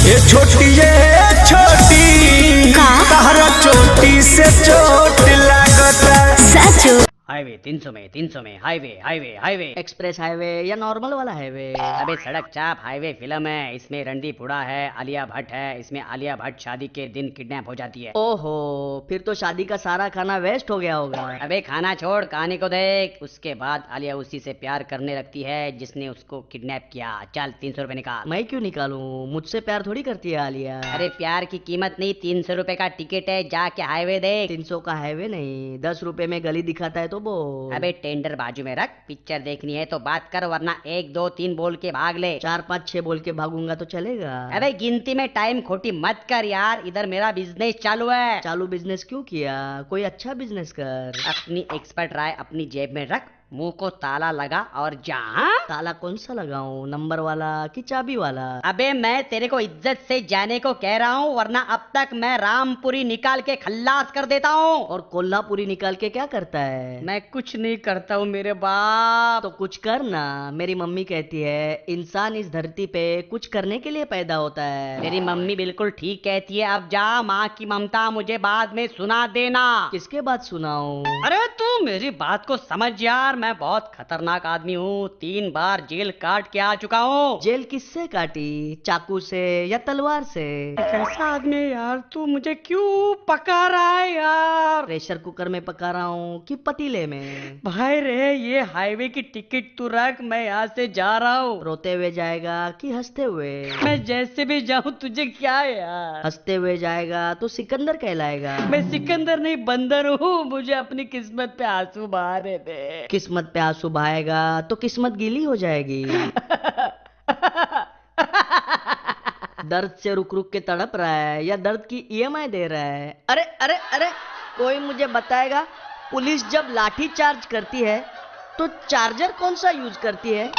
ये छोटी तहरा चोटी से चोट लागता। सचो हाईवे 300 में highway highway highway express highway या नॉर्मल वाला हाईवे? अबे सड़क चाप हाईवे फिल्म है, इसमें रणदीप हुडा है, आलिया भट्ट है। इसमें आलिया भट्ट शादी के दिन किडनैप हो जाती है। ओहो, फिर तो शादी का सारा खाना वेस्ट हो गया होगा। अबे खाना छोड़, कहानी को देख। उसके बाद आलिया उसी से प्यार करने लगती है जिसने उसको किडनैप किया। चल 300 रुपए निकाल। मैं क्यों निकालूं, मुझसे प्यार थोड़ी करती है आलिया। अरे प्यार की कीमत नहीं, 300 रुपए का टिकट है, जाके हाईवे देख। 300 का हाईवे नहीं, 10 रुपए में गली दिखाता है तो बोल। अबे टेंडर बाजू में रख, पिक्चर देखनी है तो बात कर, वरना 1 2 3 बोल के भाग ले। 4 5 6 बोल के भागूंगा तो चलेगा? अबे गिनती में टाइम खोटी मत कर यार, इधर मेरा बिजनेस चालू है। चालू बिजनेस क्यों किया, कोई अच्छा बिजनेस कर। अपनी एक्सपर्ट राय अपनी जेब में रख, मुंह को ताला लगा और जा। ताला कौन सा लगाऊं, नंबर वाला कि चाबी वाला? अबे मैं तेरे को इज्जत से जाने को कह रहा हूँ, वरना अब तक मैं रामपुरी निकाल के खल्लास कर देता हूँ। और कोल्हापुरी निकाल के क्या करता है? मैं कुछ नहीं करता हूँ मेरे बाप। तो कुछ कर ना। मेरी मम्मी कहती है इंसान इस धरती पे कुछ करने के लिए पैदा होता है। मेरी मम्मी बिल्कुल ठीक कहती है। अब जा, माँ की ममता मुझे बाद में सुना देना। किसके बात सुनाऊं? अरे तू मेरी बात को समझ यार, मैं बहुत खतरनाक आदमी हूँ। 3 बार जेल काट के आ चुका हूँ। जेल किससे काटी, चाकू से या तलवार से? कैसा आदमी है यार तू, मुझे क्यों पका रहा है यार? प्रेशर कुकर में पका रहा हूँ कि पतीले में? भाई रे, ये हाईवे की टिकट तू रख, मैं यहाँ से जा रहा हूँ। रोते हुए जाएगा कि हंसते हुए? मैं जैसे भी जाऊँ तुझे क्या है यार। हंसते हुए जाएगा तो सिकंदर कहलाएगा। मैं सिकंदर नहीं बंदर हूँ, मुझे अपनी किस्मत पे आंसू बहाने दे। किस्मत पे आंसू बहाएगा तो किस्मत गीली हो जाएगी। दर्द से रुक रुक के तड़प रहा है या दर्द की ईएमआई दे रहा है? अरे अरे अरे, कोई मुझे बताएगा, पुलिस जब लाठी चार्ज करती है तो चार्जर कौन सा यूज करती है?